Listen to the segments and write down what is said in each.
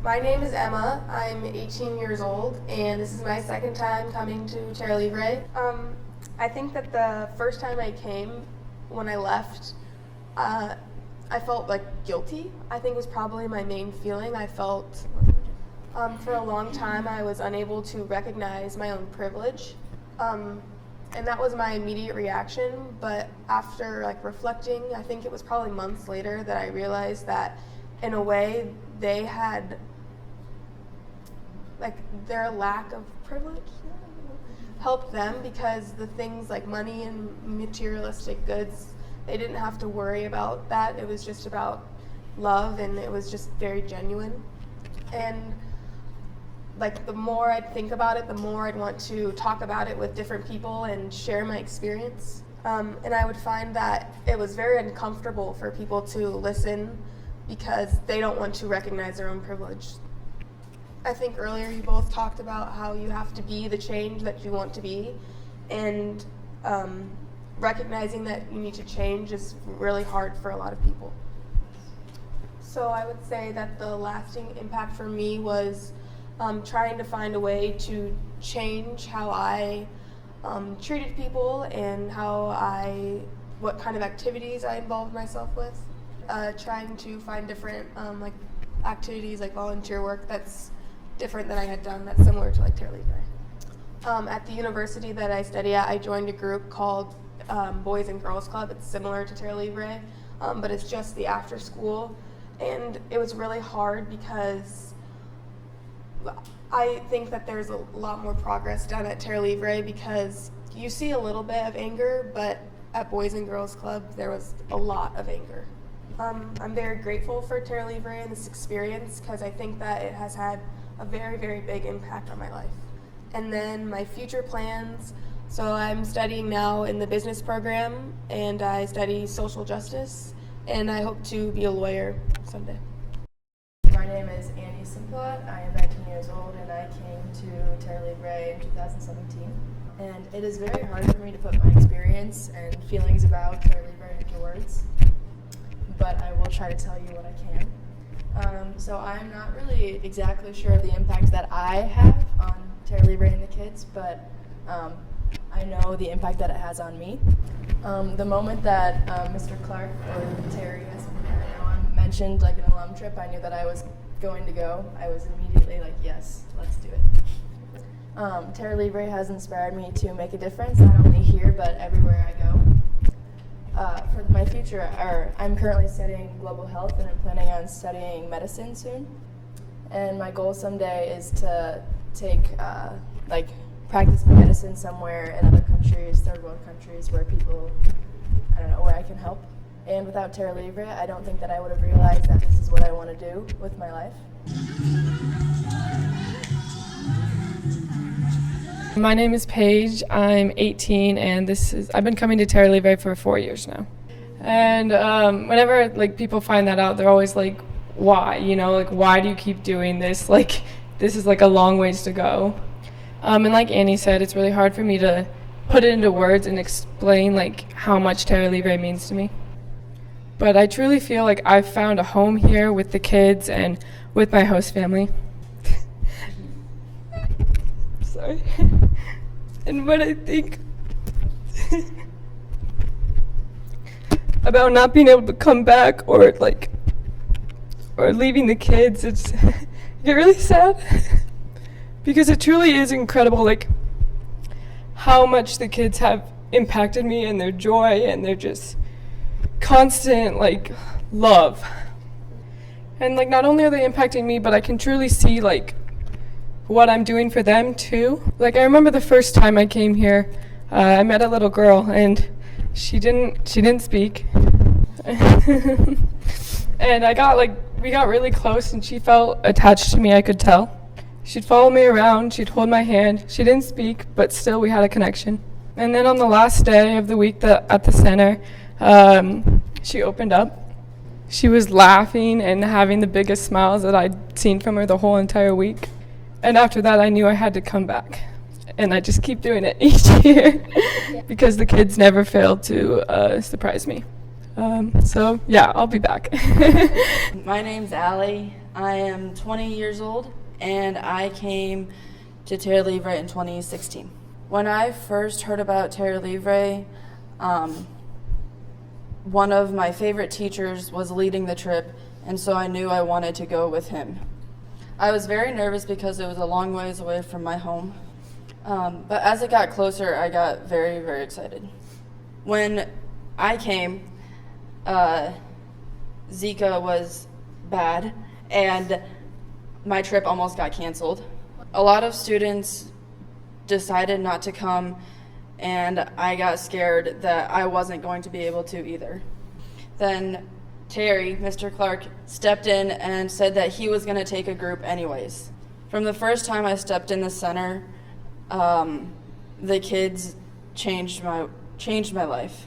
My name is Emma. I'm 18 years old, and this is my second time coming to Terra Livre. I think that the first time I came, when I left, I felt like guilty. I think was probably my main feeling. I felt, for a long time, I was unable to recognize my own privilege. And that was my immediate reaction, but after reflecting, I think it was probably months later that I realized that in a way they had their lack of privilege helped them, because the things like money and materialistic goods, they didn't have to worry about that. It was just about love, and it was just very genuine. And the more I'd think about it, the more I'd want to talk about it with different people and share my experience. And I would find that it was very uncomfortable for people to listen because they don't want to recognize their own privilege. I think earlier you both talked about how you have to be the change that you want to be, and recognizing that you need to change is really hard for a lot of people. So I would say that the lasting impact for me was trying to find a way to change how I treated people and what kind of activities I involved myself with. Trying to find different activities like volunteer work that's different than I had done, that's similar to Terra Livre. At the university that I study at, I joined a group called Boys and Girls Club. It's similar to Terra Livre, but it's just the after school. And it was really hard because I think that there's a lot more progress done at Terra Livre, because you see a little bit of anger, but at Boys and Girls Club there was a lot of anger. I'm very grateful for Terra Livre and this experience, because I think that it has had a very, very big impact on my life. And then my future plans, so I'm studying now in the business program, and I study social justice, and I hope to be a lawyer someday. My name is Andy Simplot. I am 19 years old, and I came to Terra Livre in 2017. And it is very hard for me to put my experience and feelings about Terra Livre into words, but I will try to tell you what I can. So I'm not really exactly sure of the impact that I have on Terra Livre and the kids, but I know the impact that it has on me. The moment that Mr. Clark, or Terry as I mentioned an alum trip, I knew that I was going to go. I was immediately yes, let's do it. Terra Livre has inspired me to make a difference, not only here but everywhere I go. For my future, I'm currently studying global health, and I'm planning on studying medicine soon. And my goal someday is to take practice my medicine somewhere in other countries, third world countries, where people, where I can help. And without Terra Livre, I don't think that I would have realized that this is what I want to do with my life. My name is Paige. I'm 18, and I've been coming to Terra Livre for 4 years now. And whenever people find that out, they're always like, why? Why do you keep doing this? This is a long ways to go. And like Annie said, it's really hard for me to put it into words and explain how much Terra Livre means to me. But I truly feel like I've found a home here with the kids and with my host family. Sorry. And what I think about not being able to come back or leaving the kids, I get really sad because it truly is incredible how much the kids have impacted me, and their joy and their just constant love. And not only are they impacting me, but I can truly see what I'm doing for them too. I remember the first time I came here, I met a little girl, and she didn't speak. And we got really close, and she felt attached to me, I could tell. She'd follow me around, she'd hold my hand. She didn't speak, but still we had a connection. And then on the last day of the week at the center, she opened up. She was laughing and having the biggest smiles that I'd seen from her the whole entire week. And after that, I knew I had to come back. And I just keep doing it each year because the kids never fail to surprise me. So yeah, I'll be back. My name's Allie. I am 20 years old, and I came to Terra Livre in 2016. When I first heard about Terra Livre, one of my favorite teachers was leading the trip, and so I knew I wanted to go with him. I was very nervous because it was a long ways away from my home, but as it got closer, I got very, very excited. When I came, Zika was bad, and my trip almost got canceled. A lot of students decided not to come, and I got scared that I wasn't going to be able to either. Then Terry, Mr. Clark, stepped in and said that he was going to take a group anyways. From the first time I stepped in the center, the kids changed my life.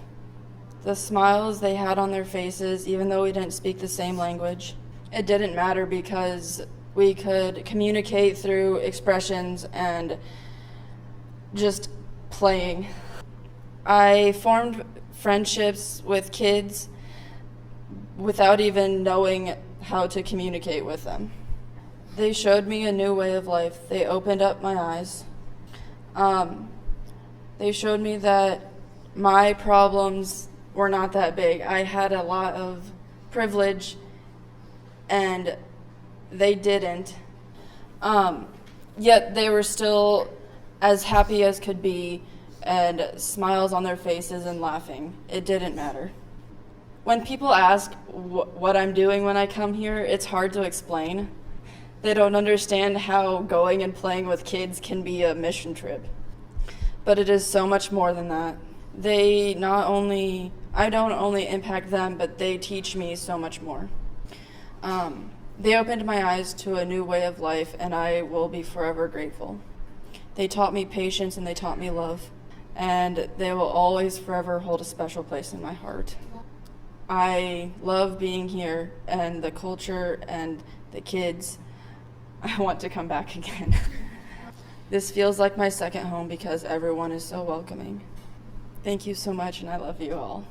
The smiles they had on their faces, even though we didn't speak the same language, it didn't matter because we could communicate through expressions and just playing. I formed friendships with kids without even knowing how to communicate with them. They showed me a new way of life. They opened up my eyes. They showed me that my problems were not that big. I had a lot of privilege, and they didn't. Yet they were still as happy as could be, and smiles on their faces and laughing. It didn't matter. When people ask what I'm doing when I come here, it's hard to explain. They don't understand how going and playing with kids can be a mission trip. But it is so much more than that. I don't only impact them, but they teach me so much more. They opened my eyes to a new way of life, and I will be forever grateful. They taught me patience, and they taught me love, and they will always forever hold a special place in my heart. I love being here, and the culture and the kids. I want to come back again. This feels like my second home because everyone is so welcoming. Thank you so much, and I love you all.